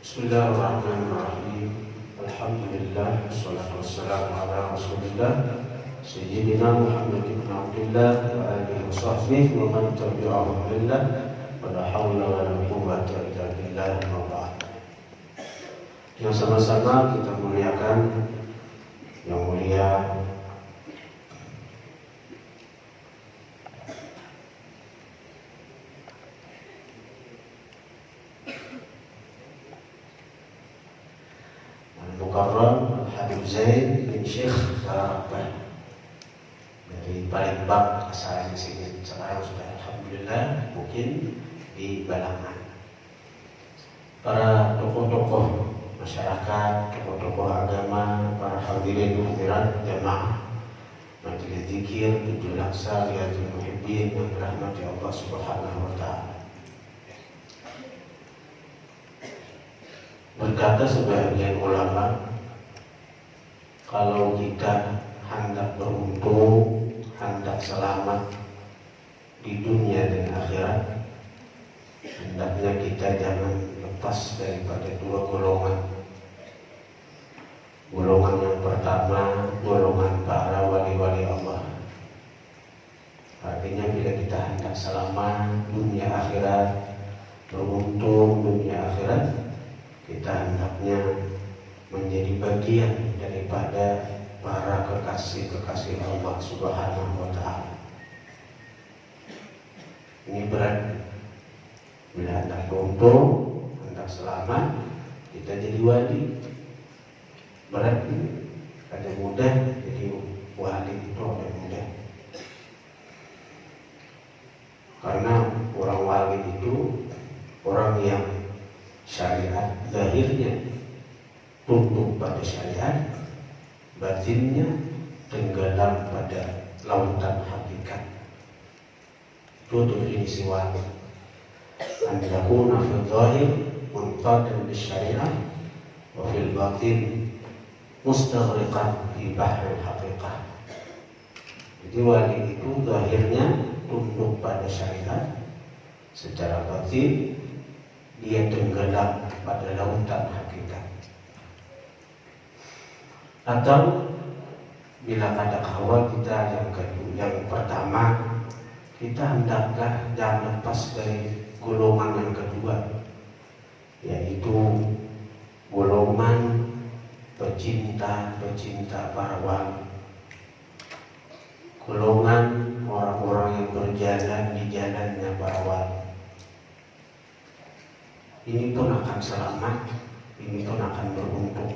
Bismillahirrahmanirrahim. Alhamdulillah, wassalatu wassalamu ala Rasulillah Sayyidina Muhammad ibn Abdullah wa alihi wa sahbihi wa man tabi'ahum billah wa la hawla wa la quwwata illa billah wa ba'd. Yang sama-sama kita muliakan yang mulia Al-Mukarram Al-Habib Zaid bin Syekh Barabah dari Palembang asalnya sini. Sekarang sudah alhamdulillah mungkin di Balangan. Para tokoh-tokoh masyarakat, tokoh-tokoh agama, para hadirin hadirat jamaah majelis zikir Idul Adha Riyadhul Muhibbin yang dirahmati Allah Subhanahu wa taala. Berkata sebagian ulama, kalau kita hendak beruntung, hendak selamat di dunia dan akhirat, hendaknya kita jangan lepas daripada dua golongan. Golongan yang pertama, golongan para wali-wali Allah. Artinya bila kita hendak selamat dunia akhirat, beruntung dunia akhirat, kita hendaknya menjadi bagian daripada para kekasih-kekasih Allah Subhanahu wa taala. Ini berat. Bila hendak beruntung, hendak selamat, kita jadi wali. Berat ini. Ada mudah jadi wali itu ada mudah. Karena orang wali itu orang yang syariat zahirnya tunduk pada syariat, batinnya tenggelam pada lautan hakikat. Itu definisi wali. An yakuna fil zahir munqadan bis syariah wa fil batin mustaghriqan fi bahril haqiqah. Jadi wali itu zahirnya tunduk pada syariat, secara batin dia tenggelam pada lautan hakikat. Atau bila ada kawan kita yang pertama, kita hendaklah jangan lepas dari golongan yang kedua, yaitu golongan pecinta para wali, golongan orang-orang yang berjalan di jalannya para wali. Ini pun akan selamat, ini pun akan beruntung.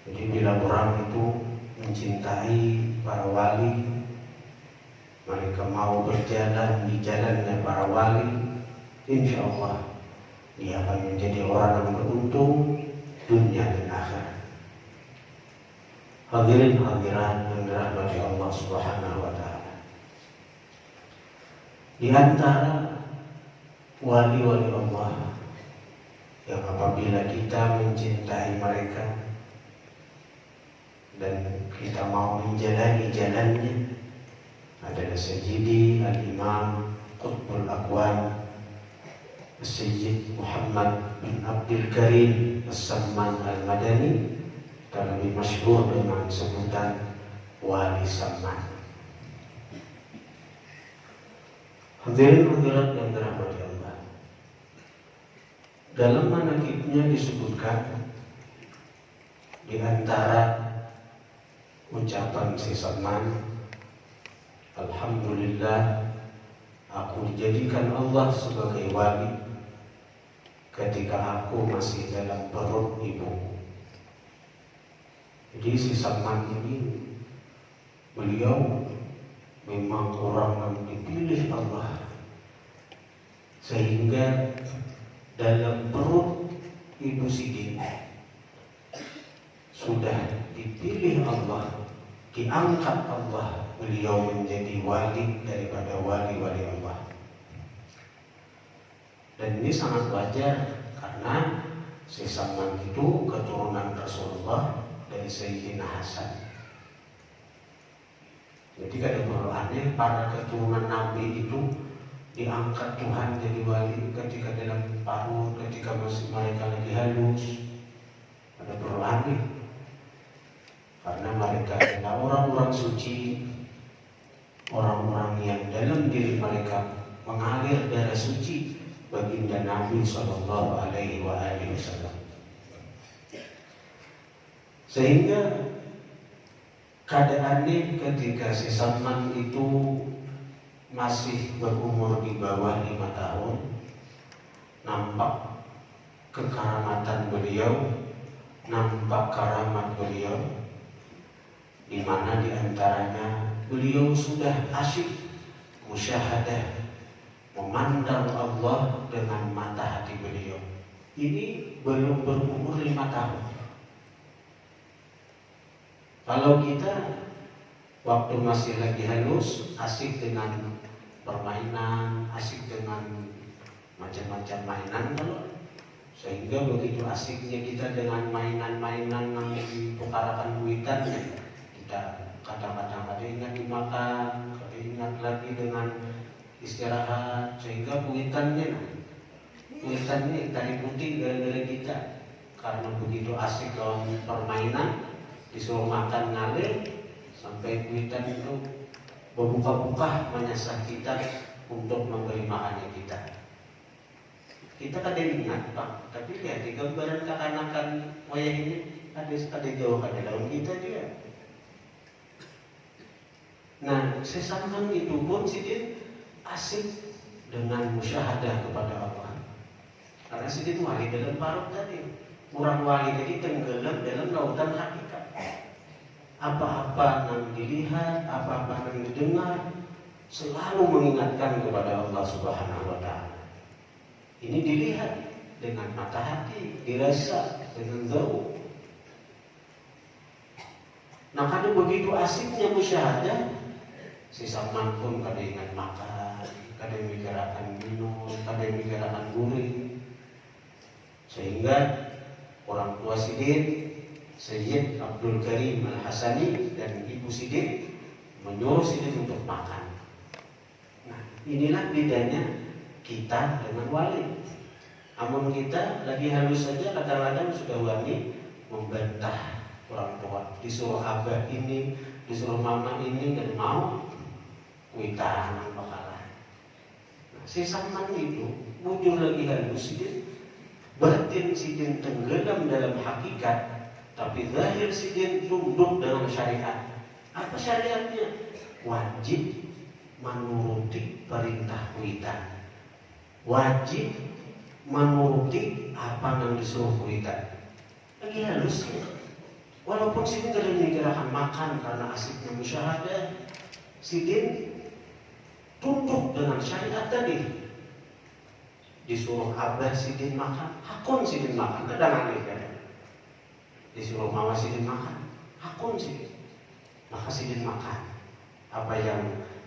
Jadi bila orang itu mencintai para wali, mereka mau berjalan di jalannya para wali, insya Allah dia akan menjadi orang yang beruntung dunia dan akhirat. Hadirin hadirat yang dirahmati Allah Subhanahu wa taala. Di antara wali-wali Allah yang apabila kita mencintai mereka dan kita mau menjalani jalannya adalah Sayyidi Al-Imam Qutbul Aqwan Sayyid Muhammad bin Abdul Karim As-Samman Al-Madani, atau lebih masyhur dengan sebutan Wali Samman. Hadirin hadirat yang dirahmati Allah, dalam manaqibnya disebutkan di antara ucapan si Samman, alhamdulillah aku dijadikan Allah sebagai wali ketika aku masih dalam perut ibuku. Jadi si Samman ini, beliau memang orang yang dipilih Allah, sehingga dalam perut ibu Sidin sudah dipilih Allah, diangkat Allah, beliau menjadi wali daripada wali-wali Allah. Dan ini sangat wajar karena si Samman itu keturunan Rasulullah dari Sayyidina Hasan. Jadi kadang-kadang para keturunan Nabi itu diangkat Tuhan jadi wali ketika dalam parut, ketika masih mereka lagi halus, ada perlu ambil. Karena mereka adalah orang-orang suci, orang-orang yang dalam diri mereka mengalir darah suci baginda Nabi Sallallahu Alaihi Wasallam. Sehingga keadaannya ketika si Salman itu masih berumur di bawah 5 tahun, nampak kekaramatan beliau, nampak karamat beliau, di mana diantaranya beliau sudah asyik musyahadah, memandang Allah dengan mata hati beliau. Ini belum berumur 5 tahun. Kalau kita waktu masih lagi halus, asik dengan permainan, asik dengan macam-macam mainan, sehingga begitu asiknya kita dengan mainan-mainan yang ditukarakan kuitan, kita kadang-kadang ada ingat dimakan, ada ingat lagi dengan istirahat, sehingga kuitannya kita ikuti gara-gara kita, karena begitu asik lawan permainan, disuruh makan ngalir, sampai kuitan itu berbuka-buka menyasar kita untuk memberi makannya kita. Kita kadang ingat Pak, tapi lihat di gambaran kekanakan wayang ini ada jauh ada dalam kita dia. Nah, sesakan itu pun Sidin asik dengan musyahadah kepada Allah. Karena Sidin wali dalam parut tadi, orang wali tadi tenggelam dalam lautan hakikat. Apa-apa yang dilihat, apa-apa yang didengar, selalu mengingatkan kepada Allah Subhanahu wa Ta'ala. Ini dilihat dengan mata hati, dirasa dengan zauq. Nah, karena begitu asiknya musyahadah, si Salman pun kadang ingat makan, kadang mikirkan minum, kadang mikirkan gurih. Sehingga orang tua Sidin, Sayyid Abdul Karim Al-Hasani dan Ibu Sidin menyuruh Sidin untuk makan. Nah, inilah bedanya kita dengan wali. Namun kita lagi halus saja kadang-kadang sudah wani membantah orang tua, disuruh abah ini, disuruh mama ini, dan mau kuitan bakalan. Nah, si Salman itu wujud lagi halus Sidin, batin Sidin tenggelam dalam hakikat, tapi zahir Sidin tunduk dalam syariat. Apa syariatnya? Wajib menuruti perintah kuitan, wajib menuruti apa yang disuruh kuitan. Lagi halus ya. Walaupun Sidin kadang mikirkan makan karena asiknya musyahadah, Sidin tunduk dengan syariat tadi. Disuruh abah Sidin makan, hakun Sidin makan, kadang aneh kan. Disuruh mama Sidin makan, hakun Sidin, maka Sidin makan. Apa yang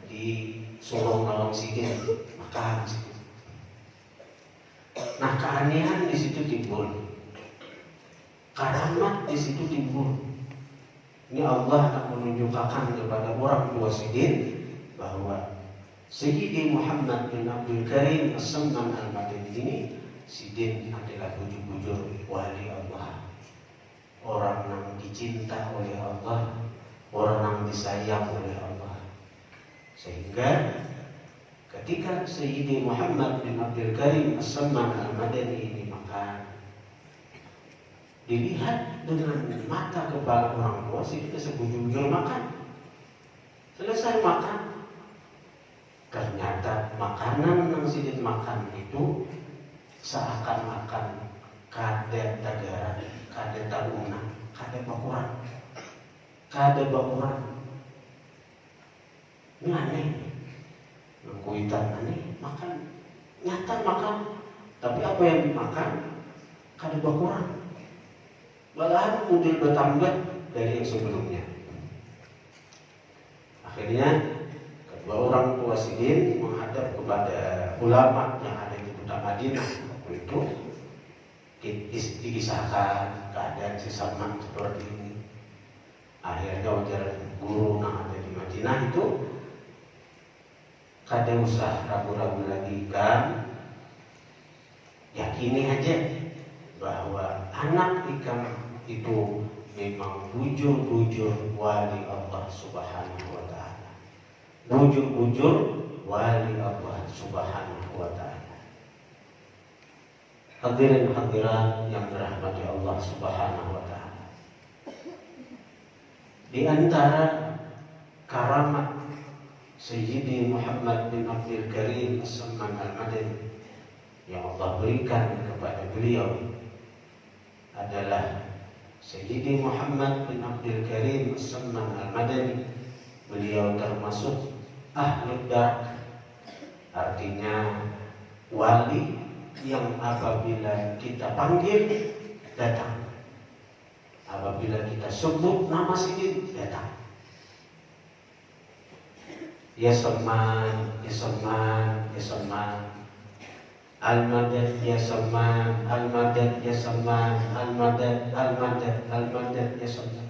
disuruh nolong Sidin, makan Sidin. Nah, keanehan di situ timbul, karamat di situ timbul. Ini Allah akan menunjukkan kepada orang tua Sidin bahwa Sayyidi Muhammad bin Abdul Karim As-Salman Al-Madani ini, Sidin adalah bujur-bujur wali Allah, orang yang dicinta oleh Allah, orang yang disayang oleh Allah. Sehingga ketika Sayyidi Muhammad bin Abdul Karim As-Salman Al-Madani ini makan, dilihat dengan mata kepala orang tua, Sidin sebujur-bujur makan. Selesai makan, ternyata makanan yang Sidin makan itu seakan-akan kada tagaran, kada tauna, kada bakuran, kada bakuran. Ini aneh. Kuitan aneh, makan nyata makan, tapi apa yang dimakan kada bakuran, malahan mungkin bertambah dari yang sebelumnya. Akhirnya kedua orang tua Sidin menghadap kepada ulama yang ada di kota Madinah waktu itu, dikisahkan keadaan si Salman seperti ini. Akhirnya wajar guru yang ada di Madinah itu kada usah ragu-ragu lagi kan, yakini aja bahwa anak ikan itu memang bujur-bujur wali Allah Subhanahu wa ta'ala. Bujur-bujur wali Allah Subhanahu wa ta'ala. Hadirin hadirat yang dirahmati Allah Subhanahu wa ta'ala. Di antara karamat Sayyidi Muhammad bin Abdul Karim As-Samman Al-Madani yang Allah berikan kepada beliau adalah Sayyidi Muhammad bin Abdul Karim As-Samman Al-Madani. Beliau termasuk Ahlud Dar, artinya wali yang apabila kita panggil datang, apabila kita sebut nama sendiri datang. Ya Samman, ya Samman, ya Samman, Al-Madad ya Samman, Al-Madad ya Samman, Al-Madad, Al-Madad, Al-Madad ya Samman.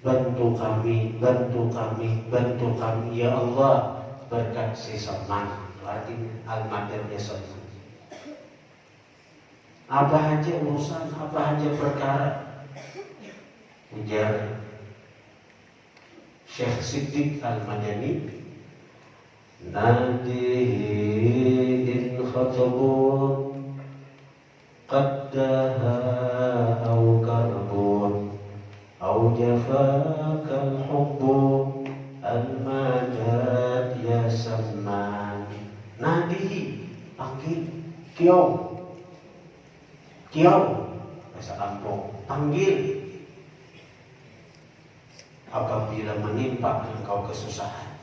Bantu kami, bantu kami, bantu kami ya Allah berkat si Samman. Artinya Al-Madad ya Samman. Apa aja urusan, apa aja perkara, ujar Syekh Siddiq Al-Madani, nadihi in khatabun qaddaha au karbun au jafaka al-hubbu al-madad ya Samman. Nadihi, panggil, kiau, kiau, bahasa kampung, panggil apabila menimpa engkau kesusahan.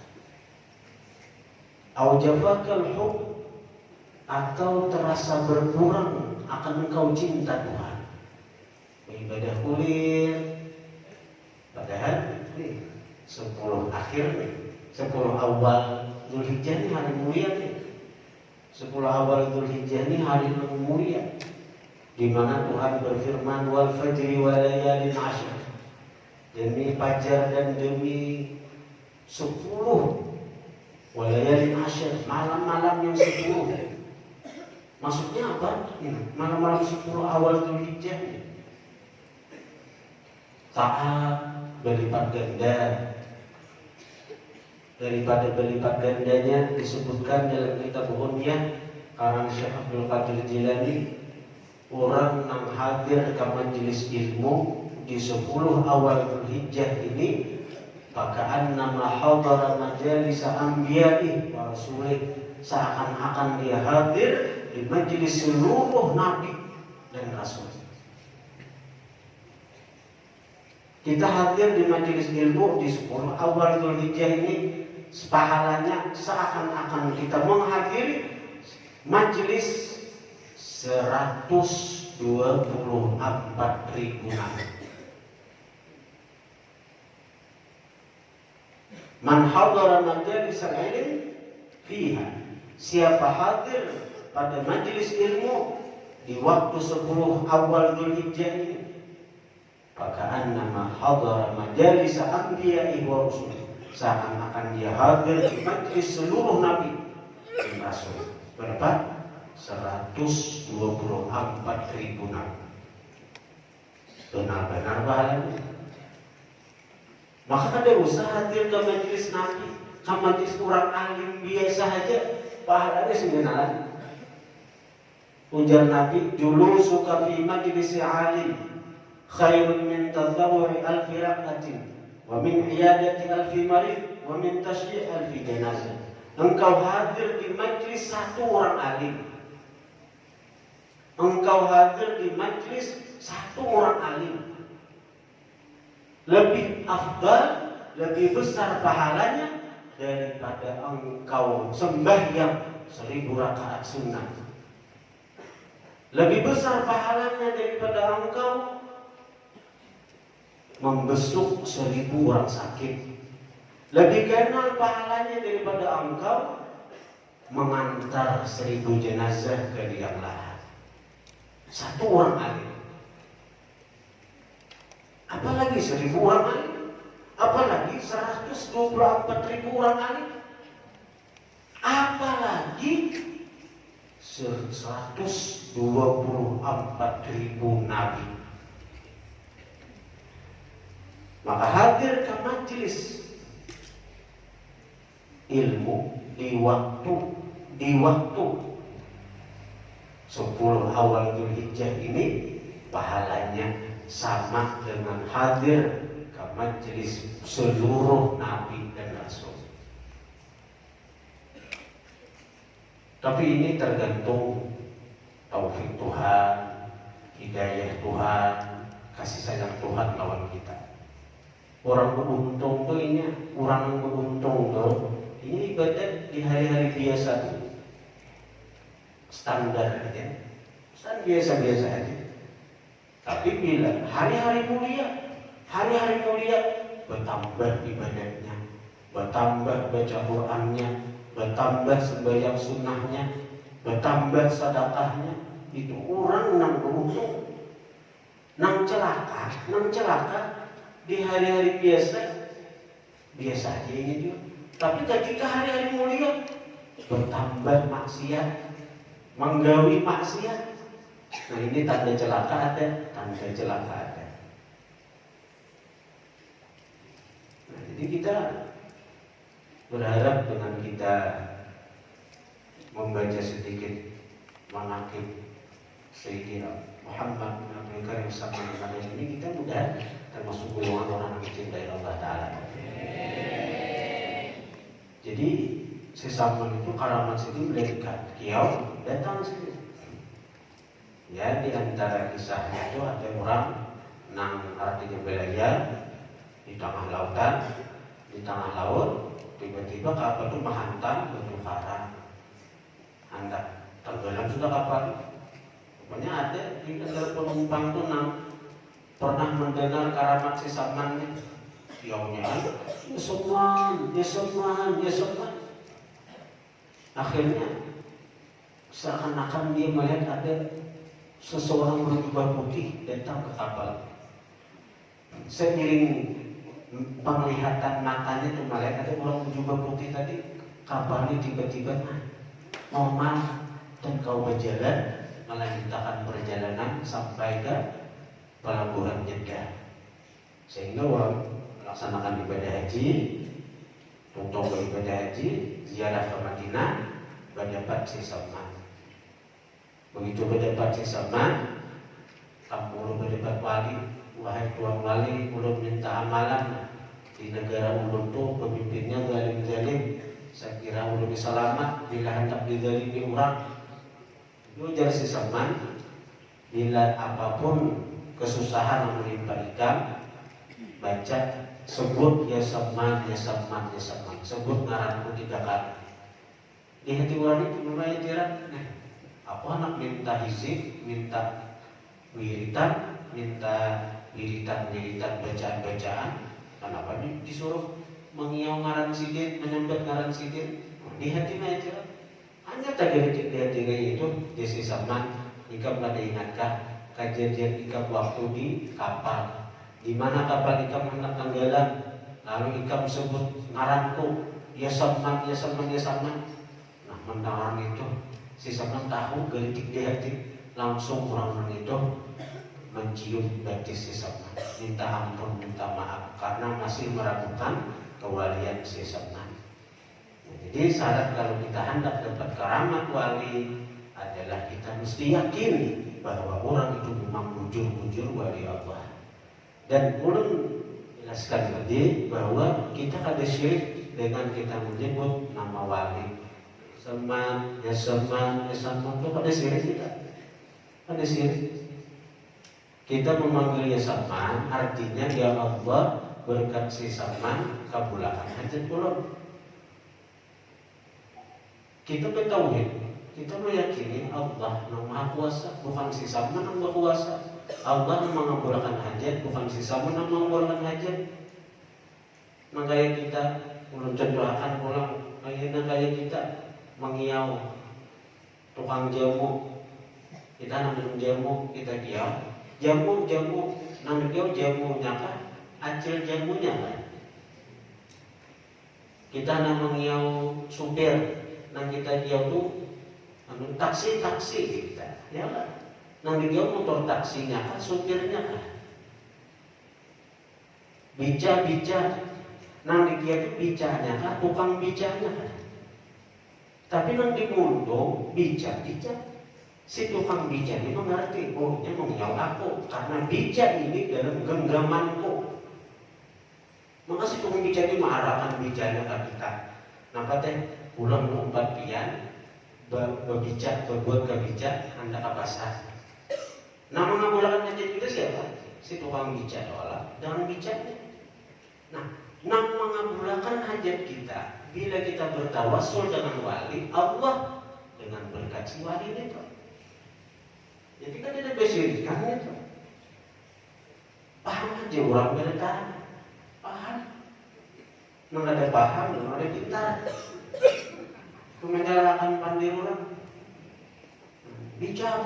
Au jafakal hub, atau terasa berkurang akan engkau cinta Tuhan. Ibadah kulir, padahal 10 akhir nih, 10 awal Dzulhijjah ini hari mulia nih. 10 awal Dzulhijjah ini hari yang mulia, di mana Tuhan berfirman wal fajri wa layalin ashr, demi fajar dan demi 10 walayalin asyr, malam-malam yang 10. Maksudnya apa? Malam-malam 10 awal Dzulhijjah. Taat berlipat ganda. Daripada berlipat gandanya disebutkan dalam kitab Ghunyah karang Syekh Abdul Qadir Jilani, orang yang hadir ke majelis ilmu di 10 awal Dzulhijjah ini, paka'an nama hadara majalis anbiya'i wa rasulih, seakan-akan dia hadir di majelis seluruh nabi dan rasul. Kita hadir di majelis ilmu di 10 awal Dzulhijjah ini, pahalanya seakan-akan kita menghadiri majelis 124.000 nabi. Man hadara majalis al-ilm fiha, siapa hadir pada majelis ilmu di waktu 10 awal Dzulhijjah ini, paka'an nama hadara majalis anbiya'i wa rusul, seakan-akan dia hadir di majelis seluruh nabi dan rasul. Berapa? 124.000 nabi. Benar-benar pahalanya. Maka ada usaha hadir ke majelis nabi, ke majelis orang alim biasa saja, pahalanya sebenarnya. Ujar Nabi, julusuka fi majlisi alim khairun min tadawwuri alfi raqatin wa min iyadati alfi marid wa min tashyi' alfi janazah. Engkau hadir di majelis satu orang alim, engkau hadir di majelis satu orang alim, lebih afdal, lebih besar pahalanya daripada engkau sembahyang 1000 rakaat sunnah. Lebih besar pahalanya daripada engkau membesuk 1000 orang sakit. Lebih kenal pahalanya daripada engkau mengantar 1000 jenazah ke liang lahat. Satu orang alim. Apalagi 1000 orang alim, apalagi 124.000 orang alim, apalagi 124.000 nabi. Maka hadir ke majelis ilmu di waktu 10 awal Dzulhijjah ini, pahalanya sama dengan hadir ke majelis seluruh nabi dan rasul. Tapi ini tergantung taufik Tuhan, hidayah Tuhan, kasih sayang Tuhan lawan kita. Orang beruntung tuh ini, orang yang beruntung tuh ini ibadat di hari-hari biasa tuh standar aja, biasa-biasa aja. Tapi bila hari-hari mulia bertambah ibadahnya, bertambah baca Qur'annya, bertambah sembahyang sunnahnya, bertambah sedekahnya, itu orang nang beruntung. Nang celaka di hari-hari biasa aja ini juga. Tapi ketika hari-hari mulia bertambah maksiat, menggawi maksiat. Nah ini tanda celaka ada. Nah, jadi kita berharap dengan kita membaca sedikit manaqib Sayyidina Muhammad bin Abdul Karim sallallahu alaihi ini, kita mudah termasuk golongan orang yang mencintai Allah Ta'ala. Jadi sesampun itu karamat situ mendekat kiau datang sini. Ya, di antara kisahnya itu ada orang nang artinya belayar di tengah lautan, di tengah laut, tiba-tiba kapal itu menghantam batu karang, hendak tenggelam sudah kapal. Pokoknya ada di antara penumpang itu nang pernah mendengar karamat si Salman nih, diaunya ya Salman. Akhirnya seakan-akan dia melihat ada seseorang berjubah putih datang ke kapal. Seiring penglihatan matanya itu melihat ada orang berjubah putih tadi, kapalnya tiba-tiba normal dan kau berjalan melanjutkan perjalanan sampai ke pelabuhan Jeddah. Sehingga orang melaksanakan ibadah haji, untuk ibadah haji, ziarah ke Madinah, berdapat si Salman. Begitu berdapat si Salman, kamu berdapat wali, wahai tuan wali, ulun minta amalan di negara ulun tuh pemimpinnya zalim. Saya kira ulun selamat bila hendak dizalimi orang. Itu ujar si Salman, bila apapun kesusahan yang menimpa ikam, baca sebut ya Salman. Sebut ngaranku 3 kali. Di hati orang itu mulai jerat. Aku anak minta hizib, minta wiritan, bacaan. Kenapa disuruh mengiau ngaran sidin, menyembah ngaran sidin? Di hati mulai jerat. Hanya tak di hati itu di si Salman. Ikam ada ingatkah kejadian ikam waktu di kapal? Di mana kapal ikam hendak tenggelam, lalu ikam sebut ngaranku, ya Salman. Nah, mendengar itu si Salman tahu gelitik di hati, langsung orang itu mencium batis si Salman, minta ampun, minta maaf karena masih meragukan kewalian si Salman. Jadi syarat kalau kita hendak dapat karamat wali adalah kita mesti yakin bahwa orang itu memang bujur wali Allah. Dan ulun jelaskan tadi bahwa kita ada syirik dengan kita menyebut nama wali. Salman itu ada syirik kita. Ada syirik. Kita memanggil ya Salman artinya ya Allah berkat si Salman kabulkan hajat ulun. Kita bertauhid, kita meyakini Allah yang Maha Kuasa, bukan si Salman yang Maha Kuasa. Allah yang mengabulkan hajat, bukan si Salman yang mengabulkan hajat. Makanya kita belum contohkan pulang, kayak kita mengiau tukang jamu. Kita namanya jamu, kita kiau jamu, namanya kiau jamunya kan, acil jamunya kan. Kita namanya mengiau supir. Nang kita dia tuh taksi kita, ya lah. Nanti dia motor taksinya kan, supirnya kan. Bija, nanti dia itu bijanya kan, tukang bijanya kan. Tapi nanti mundo bija. Si tukang bija ini mengerti, oh dia mau nyawa aku, karena bija ini dalam genggamanku. Maka si tukang bija ini mengarahkan bijanya ke kita. Nampak teh, ulang lompat pian, berbuat ke bija, hendak ke pasar. Nah, mengabulkan hajat kita siapa? Si tukang bija doang, dengan bijanya. Nah, mengabulkan hajat kita bila kita bertawassul dengan wali Allah dengan berkat si wali itu. Jadi kan ada besirikan itu. Paham aja orang bertahan. Paham. Nggak ada paham, nggak ada pintar. Menjalankan pandai orang. Bicara.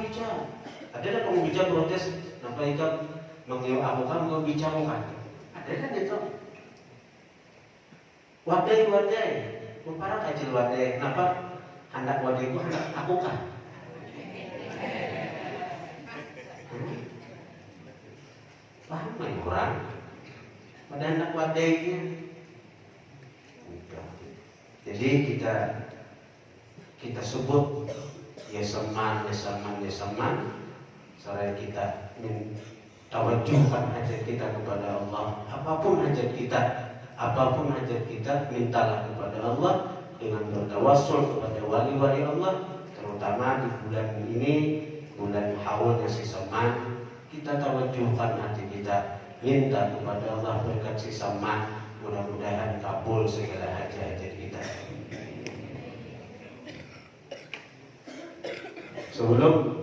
Ada kan kamu bicara protes, kenapa ikan mengiu aku kan gue bicara kan? Ada kan itu. Wadai, para kecil wadai, kenapa hendak wadai itu hendak aku kan? Paham nggak orang? Pada hendak wadainya. Jadi kita sebut ya seman. Seraya kita tawajuhkan hajat kita kepada Allah. Apapun hajat kita, mintalah kepada Allah dengan bertawassul kepada wali-wali Allah. Terutama di bulan ini, bulan haul yang sesaman, kita tawajuhkan hati kita, minta kepada Allah berkat sesaman. Mudah-mudahan kabul segala hajat kita. Sebelum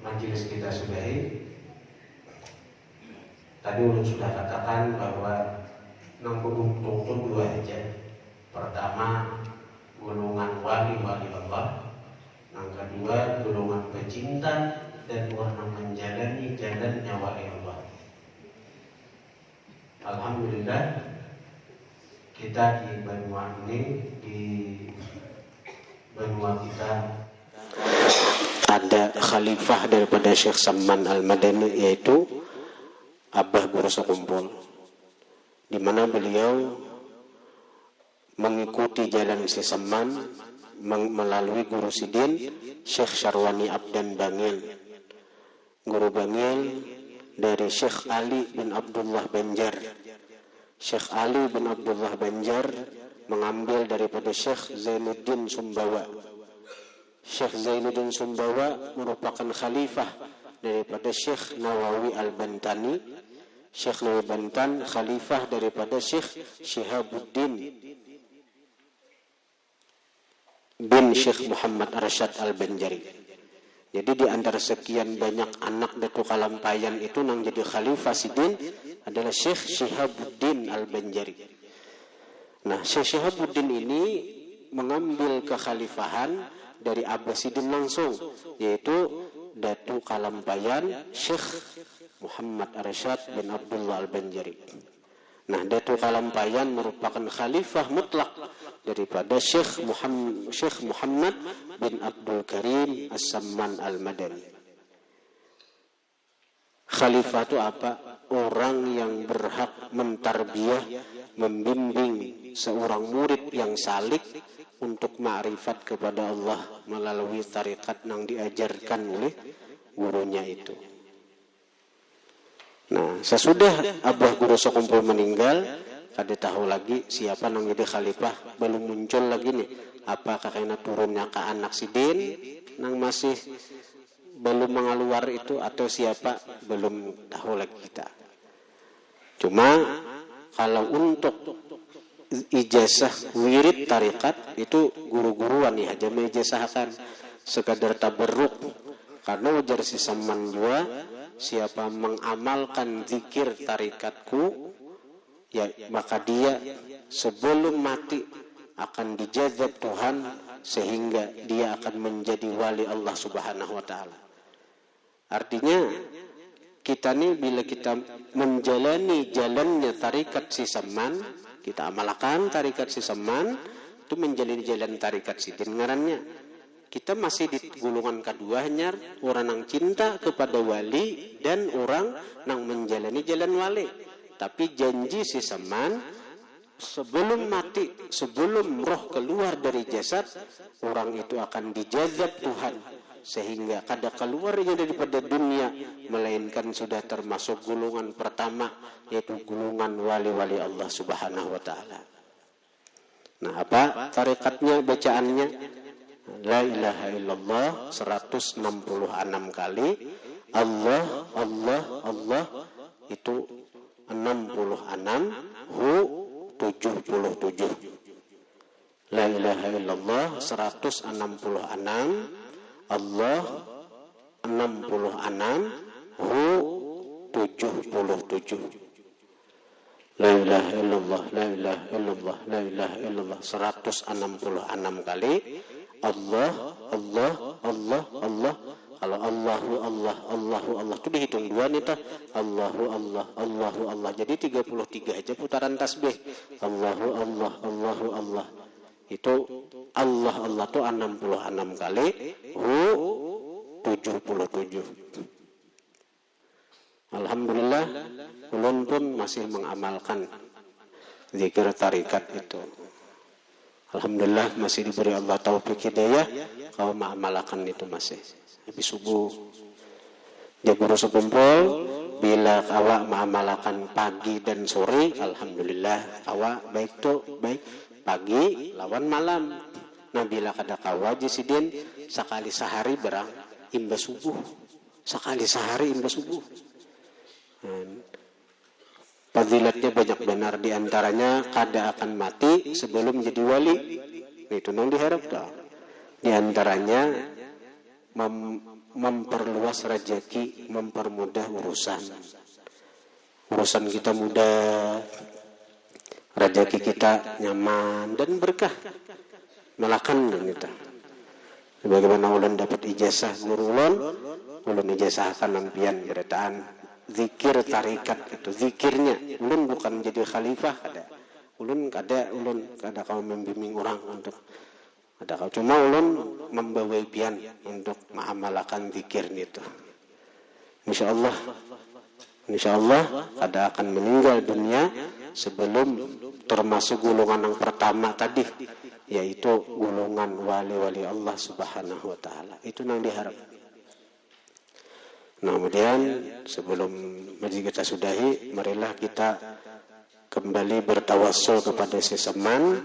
majelis kita sudahi, tadi ulun sudah katakan bahwa untuk dua aja. Pertama, golongan wali-wali Allah. Yang kedua, golongan pecinta dan warna menjalani jalannya wali Allah. Alhamdulillah, kita di benua ini, di benua kita ada khalifah daripada Syekh Samman Al-Madani, yaitu Abah Guru Sekumpul, di mana beliau mengikuti jalan si Samman melalui Guru Sidin Syekh Syarwani Abdan Bangil. Guru Bangil dari Syekh Ali bin Abdullah Banjar. Syekh Ali bin Abdullah Banjar mengambil daripada Syekh Zainuddin Sumbawa. Syekh Zainuddin Sumbawa merupakan khalifah daripada Syekh Nawawi Al-Bantani. Syekh Nawawi Bantan khalifah daripada Syekh Syihabuddin bin Syekh Muhammad Arsyad Al-Banjari. Jadi di antara sekian banyak anak Datuk Kalampayan itu yang jadi khalifah Sidin adalah Syekh Syihabuddin Al-Banjari. Nah, Syekh Syihabuddin ini mengambil kekhalifahan dari Abah Sidin langsung, yaitu Datuk Kalampayan Syekh Muhammad Arsyad bin Abdullah Al-Banjari. Nah, Datuk Kalampayan merupakan khalifah mutlak daripada Syekh Muhammad bin Abdul Karim As-Samman Al-Madani. Khalifah itu apa? Orang yang berhak mentarbiyah, membimbing seorang murid yang salik untuk ma'rifat kepada Allah melalui tarikat yang diajarkan oleh gurunya itu. Nah, sesudah Abah Guru Sekumpul meninggal, ada tahu lagi siapa yang jadi khalifah, belum muncul lagi nih. Apakah karena turunnya ke anak Sidin yang masih belum mengaluar itu, atau siapa, belum tahu lagi kita. Cuma kalau untuk ijazah wirid tarikat itu guru-guruan ya, aja ijazahkan sekadar tabarruk. Karena wajar si Samman juga, siapa mengamalkan zikir tarikatku, ya maka dia sebelum mati akan dijazab Tuhan sehingga dia akan menjadi wali Allah Subhanahu wa taala. Artinya kita nih bila kita menjalani jalannya tarikat si Samman, kita amalkan tarikat si Samman, itu menjalani jalan tarikat Sidin ngarannya. kita masih di golongan kedua hanya orang yang cinta kepada wali dan orang yang menjalani jalan wali. Tapi janji si Saman sebelum mati, sebelum roh keluar dari jasad, orang itu akan dijazab Tuhan sehingga kada keluarnya daripada dunia, melainkan sudah termasuk golongan pertama, yaitu golongan wali-wali Allah Subhanahu wa taala. Nah, apa tarikatnya, bacaannya? La ilaha illallah 166 kali. Allah, Allah, Allah itu 66, hu 77. La ilaha illallah 166, Allah 66, hu 77. La ilaha illallah, la ilaha illallah, la ilaha illallah 166 kali. Allah, Allah, Allah, Allah. Kalau Allahu Allah, Allahu Allah itu dihitung dua nih tah. Allahu Allah, Allahu Allah. Jadi 33 aja putaran tasbih. Allahu Allah, Allahu Allah. Itu Allah Allah tuh 66 kali. Hu 77. Alhamdulillah, ulun pun masih mengamalkan zikir tarikat itu. Alhamdulillah masih diberi Allah taufik hidayah kalau mengamalkan itu masih. Habis subuh dia guru sekumpul, bila awak mengamalkan pagi dan sore, alhamdulillah awak baik tuh baik pagi lawan malam. Nah bila kada kawa jisidin sekali sehari berang imbas subuh, sekali sehari imbas subuh. Fadilatnya banyak benar, diantaranya kada akan mati sebelum jadi wali. Itu nang diharap dah. Diantaranya memperluas rezeki, mempermudah urusan. Urusan kita mudah, rezeki kita nyaman dan berkah. Melakan kita. Sebagaimana ulun dapat ijazah guru ulun ijazahkan lampian beritaan zikir tarikat itu, zikirnya ulun bukan jadi khalifah, ulun kada kau membimbing orang untuk kau, cuma ulun membawa pian untuk mengamalkan zikir itu. Insyaallah kada akan meninggal dunia sebelum termasuk golongan yang pertama tadi, yaitu golongan wali-wali Allah Subhanahu wa taala. Itu yang diharap. Nah, kemudian sebelum majlis kita sudahi, marilah kita kembali bertawassul kepada si Saman.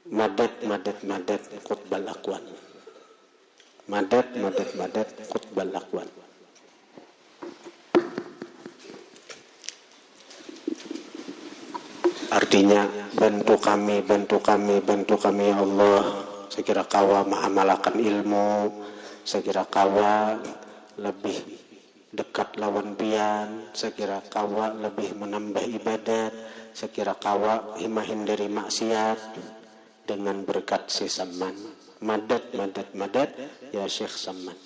Madad madad madad qutbal aqwan. Madad madad madad qutbal aqwan. Artinya bantu kami ya Allah. Sekira kawa mengamalkan ilmu, sekira kawa lebih dekat lawan pian, sekira kawa lebih menambah ibadat, sekira kawa hindari maksiat dengan berkat si Saman. Madad madad madad ya Syekh Saman.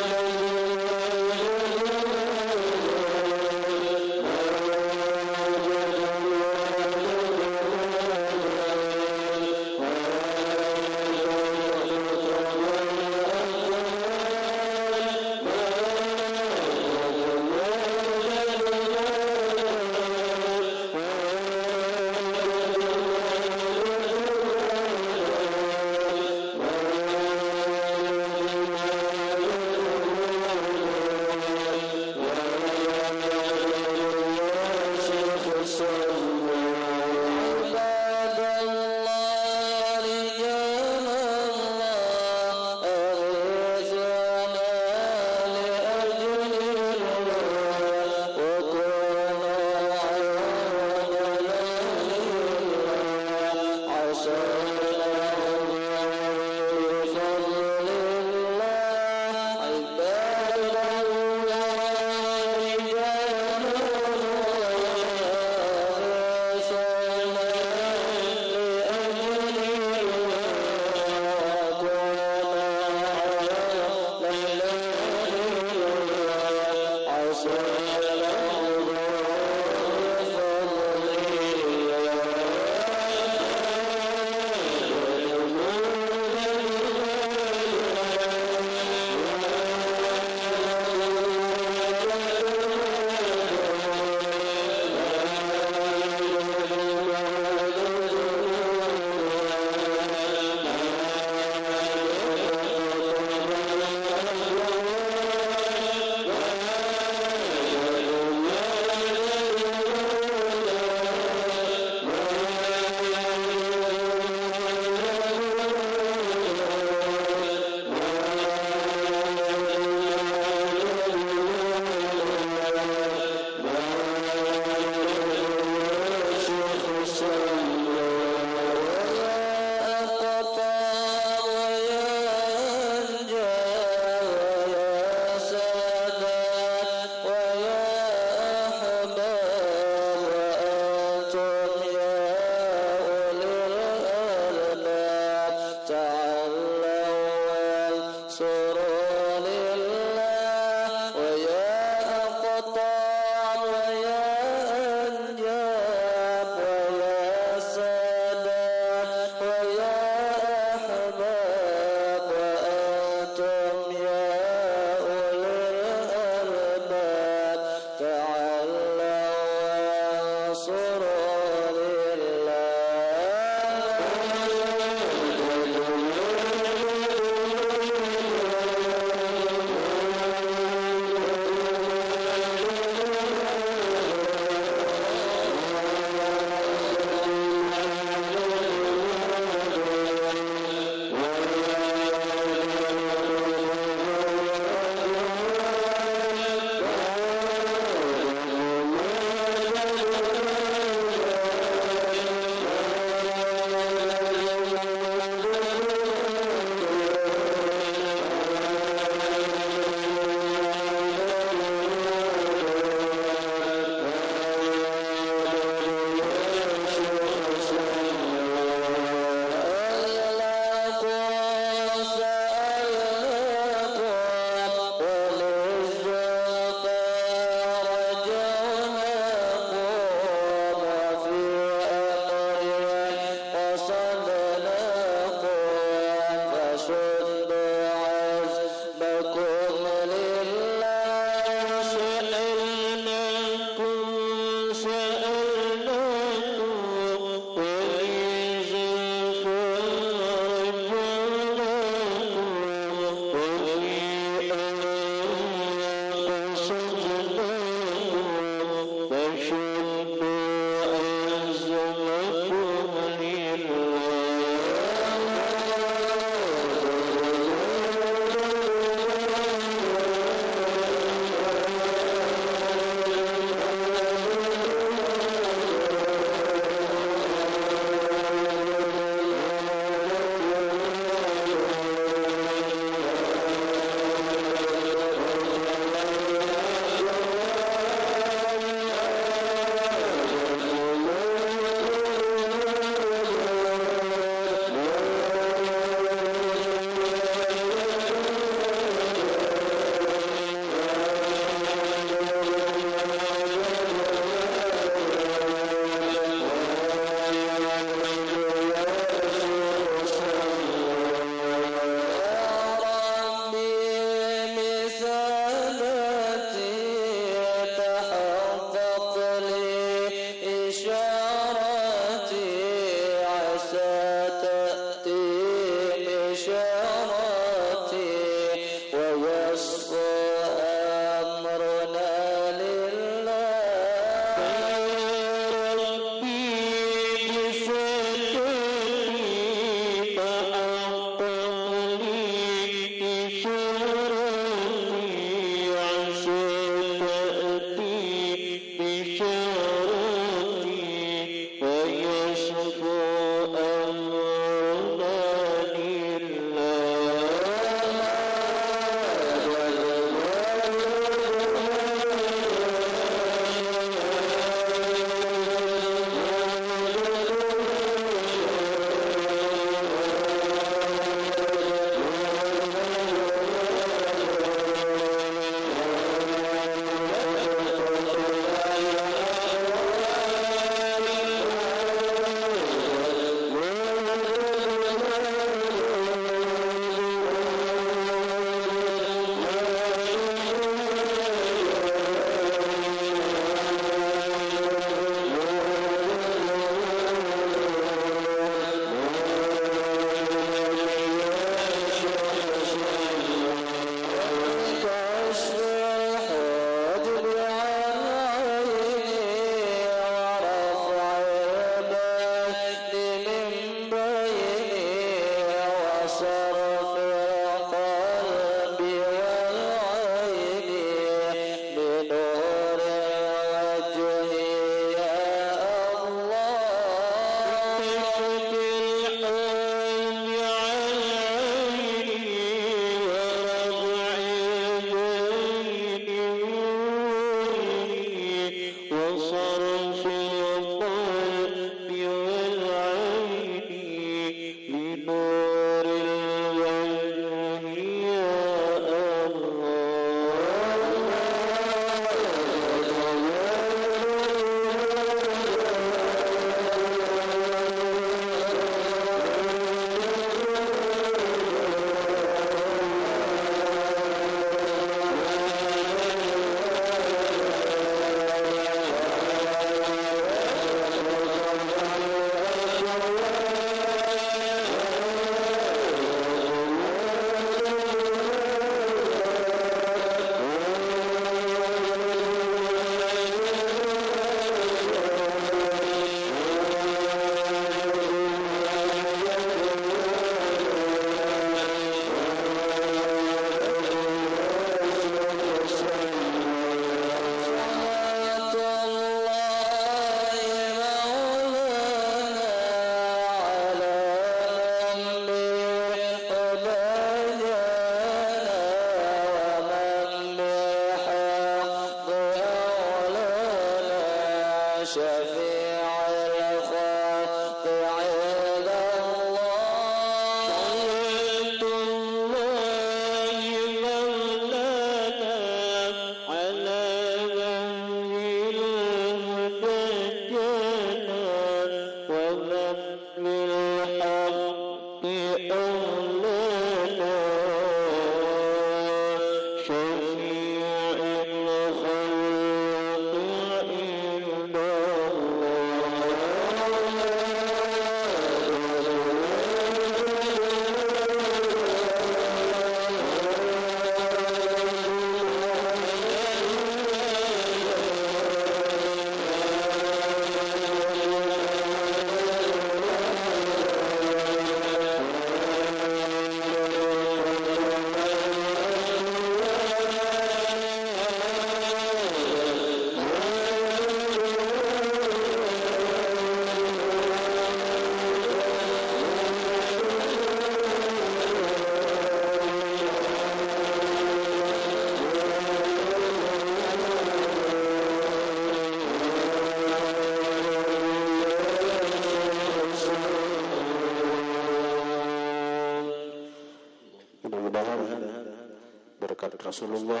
berkat Rasulullah,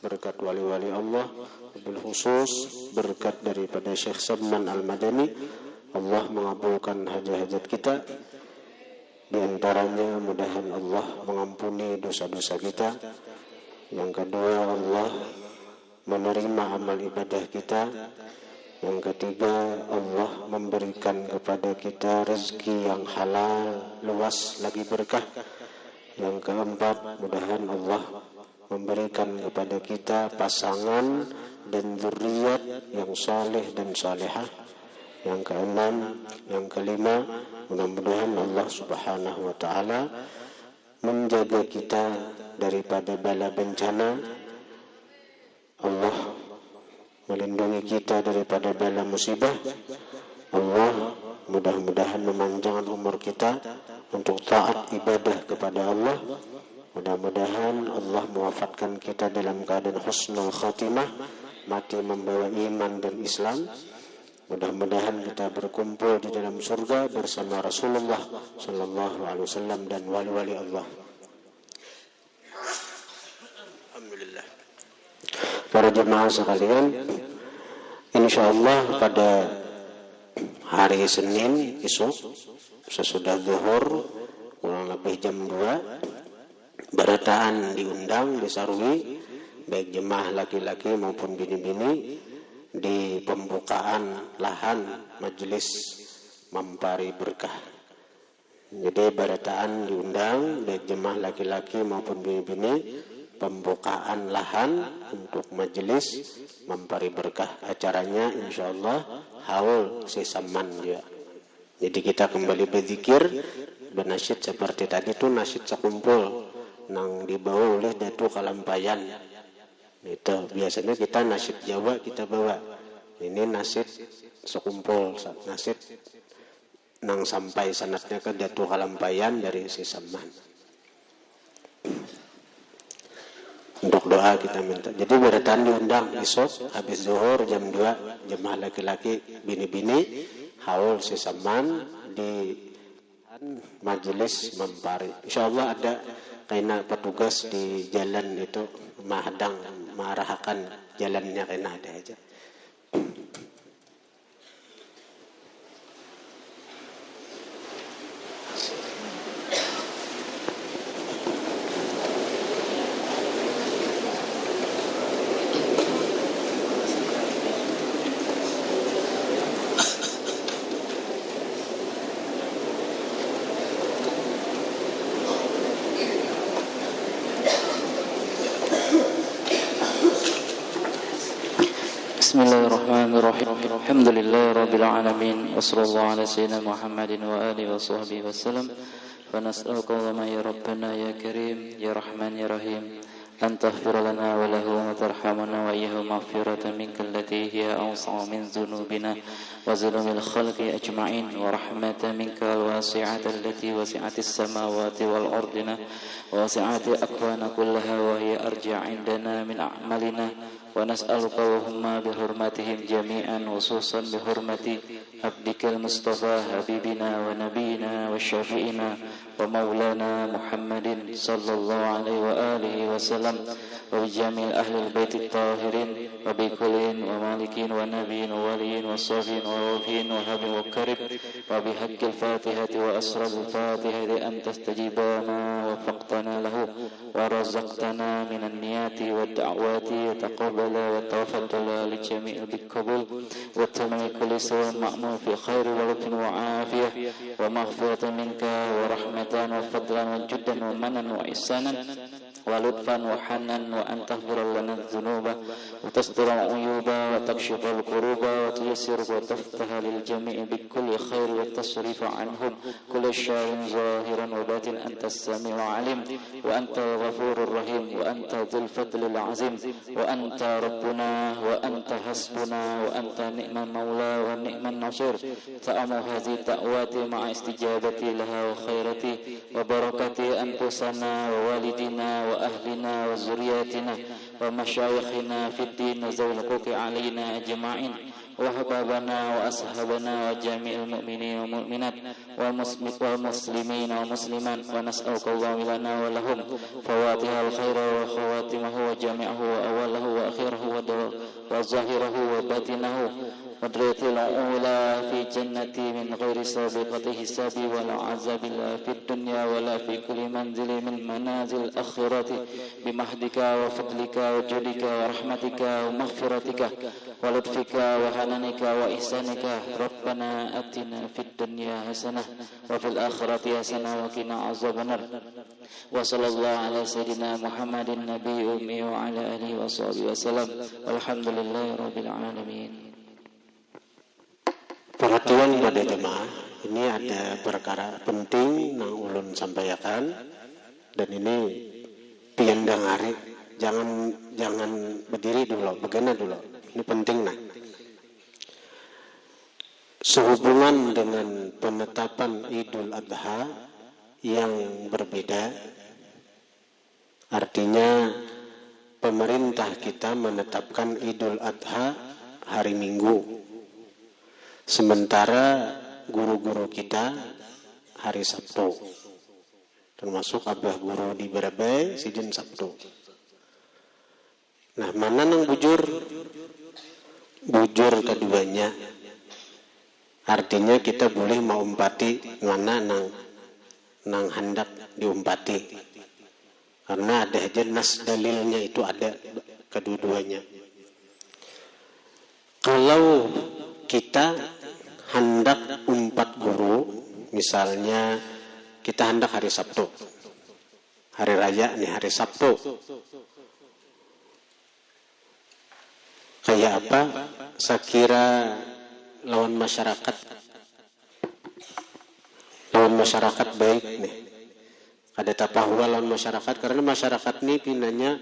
berkat wali-wali Allah, bil khusus berkat daripada Syekh Salman Al-Madani. Allah mengabulkan hajat-hajat kita. Di antaranya mudahan Allah mengampuni dosa-dosa kita. Yang kedua, Allah menerima amal ibadah kita. Yang ketiga, Allah memberikan kepada kita rezeki yang halal, luas lagi berkah. Yang keempat, mudahan Allah memberikan kepada kita pasangan dan zuriat yang saleh dan salehah. Yang keenam, yang kelima, mudah-mudahan Allah Subhanahu wa taala menjaga kita daripada bala bencana. Allah melindungi kita daripada bala musibah. Allah mudah-mudahan memanjangkan umur kita untuk taat ibadah kepada Allah. Mudah-mudahan Allah mewafatkan kita dalam keadaan husnul khatimah, mati membawa iman dan Islam. Mudah-mudahan kita berkumpul di dalam surga bersama Rasulullah sallallahu alaihi wasallam dan wali-wali Allah. Alhamdulillah. Para jemaah sekalian, insyaallah pada hari Senin esok sesudah zuhur kurang lebih jam 2 barataan diundang di Sarwi, baik jemaah laki-laki maupun bini-bini, di pembukaan lahan majelis Mempari Berkah. Jadi barataan diundang baik jemaah laki-laki maupun bini-bini, pembukaan lahan untuk majelis Mempari Berkah. Acaranya insyaallah haul Sesaman juga. Jadi kita kembali berzikir, bernasyid seperti tadi itu nasyid sekumpul nang dibawa oleh Datu Kalampayan. Itu biasanya kita nasyid Jawa kita bawa. Ini nasyid sekumpul, nasyid nang sampai sanatnya ke Datu Kalampayan dari Sesaman. Untuk doa kita minta. Jadi barataan diundang esok habis zuhur jam 2, jemaah laki-laki bini-bini haul Sesaman di majelis Mempari. Insyaallah ada kena petugas di jalan itu mahadang marahakan jalannya kena ada aja. Bismillahirrahmanirrahim. Alhamdulillahirabbil alamin. Wassallallahu ala sayyidina Muhammadin wa alihi wa sahbihi wasallam. Wa nas'aluka Allahumma ya Rabbana ya Karim ya Rahman ya Rahim an taghfir lana wa lahu wa tarhamana wa iyyahu maghfiratan minka allati hiya awsa'u min dhunubina wa dhunumil khalqi ajma'in wa rahmatan minka wasi'atan allati wasi'atis samawati wal ardina wa wasi'ati akwana kullaha wa hiya arja' indana min a'malina. ونسألك اللهم بحرمتهم جميعا وخصوصا بحرمة عبدك المصطفى حبيبنا ونبينا وشفيعنا ومولانا محمد صلى الله عليه وآله وسلم وبجميع أهل البيت الطاهرين وبكل ومالكين ونبيين ووليين وصافين ووفين وهب وكرب وبحق الفاتحة وأسرى الفاتحة أن تستجيب ما وفقتنا له ورزقتنا من النيات والدعوات وتقبل وتوفضل للجميع بالقبول وتمم كل سوء مأمون في خير ولطف وعافية ومغفرة منك ورحمة وفضلا وجدا ومنا وإحسانا ولطفا وحنا وأن تغفر لنا الذنوب وتستر العيوب وتكشف الكروب وتيسر وتفتح للجميع بكل خير والتصريف عنهم كل شر ظاهرا وباطن. أنت السميع العليم وأنت الغفور الرحيم وأنت ذو الفضل العظيم وأنت ربنا وأنت حسبنا وأنت نعم المولى ونعم النصير. تأمل هذه الدعوات مع استجابتي لها وخيرتي وبركتي أنفسنا ووالدنا وأهلنا وذرياتنا ومشايخنا في الدين ذوي الحقوق علينا أجمعين وأحبابنا وأصحابنا وجميع المؤمنين والمؤمنات والمسلمين والمسلمات ونسألك اللهم لنا ولهم فواتح الخير وخواتمه وجميعه وأوله وآخره وظاهره وباطنه ودرجة الأولى في جنة من غير سابقة حساب ولا عذاب لا في الدنيا ولا في كل منزل من منازل الآخرة بمحضك وفضلك وجودك ورحمتك ومغفرتك ولطفك وحنانك وإحسانك ربنا آتنا في الدنيا حسنة وفي الآخرة حسنة وقنا عذاب النار وصلى الله على سيدنا محمد النبي الأمي وعلى آله وصحبه وسلم والحمد لله رب العالمين. Perhatian pada jemaah, ini ada perkara penting yang ulun sampaikan dan ini piandang hari, jangan berdiri dulu, begana dulu. Ini penting nah. Sehubungan dengan penetapan Idul Adha yang berbeda, artinya pemerintah kita menetapkan Idul Adha hari Minggu. Sementara guru-guru kita hari Sabtu, termasuk abah guru di Barabai sidin Sabtu. Nah, mana nang bujur? Bujur keduanya. Artinya kita boleh maumpati mana nang hendak diumpati. Karena ada aja nas dalilnya itu ada kedua-duanya. Kalau kita hendak umpat guru, misalnya kita hendak hari Sabtu, hari raya nih hari Sabtu, kayak apa? Saya kira lawan masyarakat baik nih. Ada tapahwa lawan masyarakat karena masyarakat nih pinanya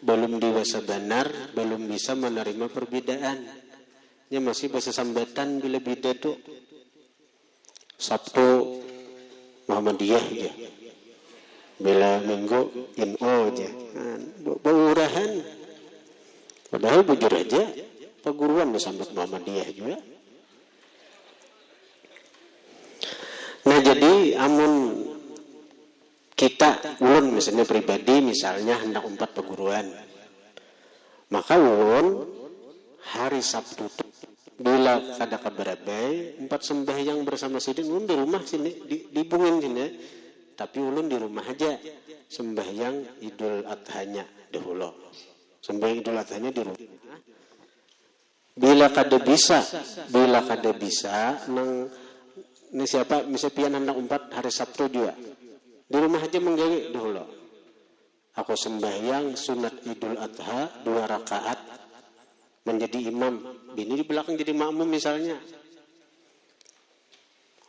belum dewasa benar, belum bisa menerima perbedaan. Ya masih bahasa sambatan bila beda tuh Sabtu Muhammadiyah aja, bila Minggu NU aja, beurahan. Padahal bujur aja perguruan bersambut Muhammadiyah juga. Nah jadi amun kita ulun misalnya pribadi misalnya hendak umpat perguruan, maka ulun hari Sabtu bila kada kabarabai empat sembahyang bersama sidin ulun di rumah sini dibungin sini, tapi ulun di rumah aja sembahyang Idul Adhanya dahulu, sembahyang Idul Adhanya di rumah. Bila kada bisa nang ini siapa misalnya pian hendak umpat hari Sabtu juga di rumah aja menggawe dahulu. Aku sembahyang sunat Idul Adha 2 rakaat menjadi imam, bini di belakang jadi makmum misalnya.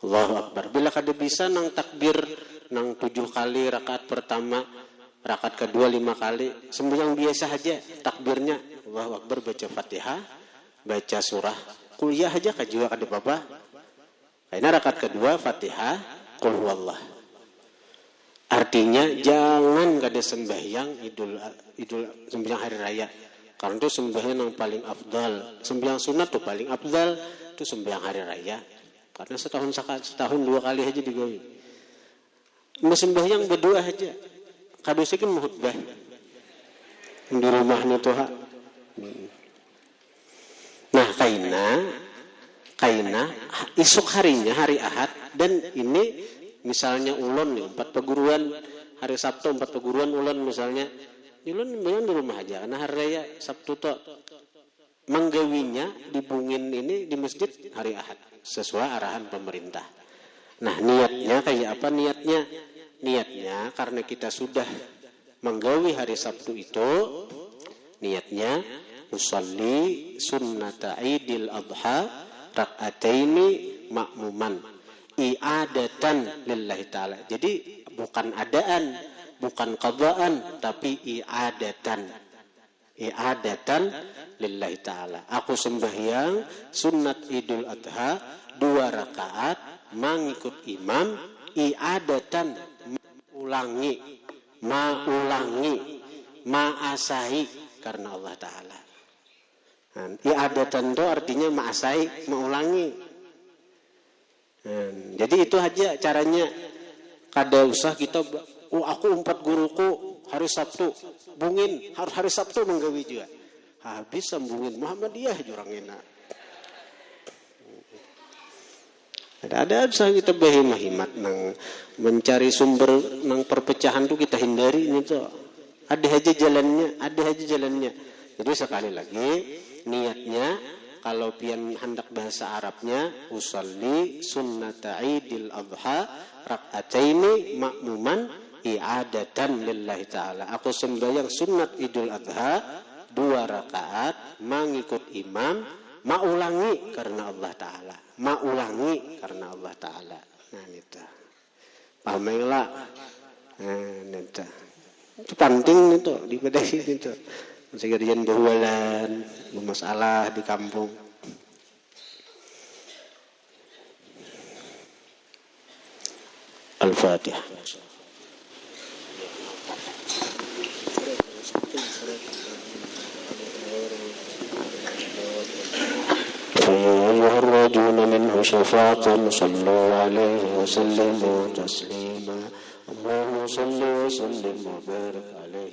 Allahu Akbar. Bila kada bisa nang takbir nang 7 kali rakaat pertama, rakaat kedua 5 kali, sembahyang biasa aja takbirnya Allahu Akbar, baca Fatihah, baca surah kuliah aja kajua kada apa-apa. Karena rakaat kedua Fatihah, qul huwallah. Artinya jangan kada sembahyang idul sembahyang hari raya. Karena itu sembahyang yang paling afdal, sembahyang sunat tuh paling afdal itu sembahyang hari raya. Karena setahun 2 kali aja digawe. Sembahyang berdua aja. Kadusikin khutbah di rumahnya tuh. Nah, kaina esok harinya hari Ahad dan ini misalnya ulun nih 4 perguruan hari Sabtu 4 perguruan ulun misalnya. Ulun di rumah aja karena hari raya Sabtu tuh menggawinya dibungin ini di masjid hari Ahad sesuai arahan pemerintah. Nah, niatnya kayak apa niatnya? Niatnya karena kita sudah menggawi hari Sabtu itu, niatnya usolli sunnata Idil Adha rak'ataini makmuman i'adatan lillahi ta'ala. Jadi bukan adaan, bukan qadaan, tapi i'adatan lillahi ta'ala. Aku sembahyang sunat Idul Adha 2 rakaat mengikut imam i'adatan, maulangi, ma'asahi karena Allah Ta'ala. I'adatan itu artinya ma'asai, mengulangi. Jadi itu aja caranya. Kada usah kita, aku 4 guruku hari Sabtu, bungin hari Sabtu menggawi juga. Habis sambungin Muhammadiyah jurang enak. Ada usah kita berhemat nang mencari sumber nang perpecahan tuh kita hindari itu. Ada aja jalannya. Jadi sekali lagi niatnya kalau pian hendak bahasa Arabnya usolli sunnata idil adha rak'ataini makmuman i'adatan lillahi ta'ala. Aku sembahyang sunat idul adha 2 rakaat mengikut imam, maulangi karena Allah Ta'ala. Nah itu pahamilah. Itu penting itu di pedasi itu. Sekalian berjualan, bermasalah di kampung. Al-Fatihah. فَيَا الرَّجُلُ مِنْهُ شَفَاعَةٌ صَلُّوا عَلَيْهِ وَسَلِّمُوا تَسْلِيمًا اللهم صل وسلم وبارك عليه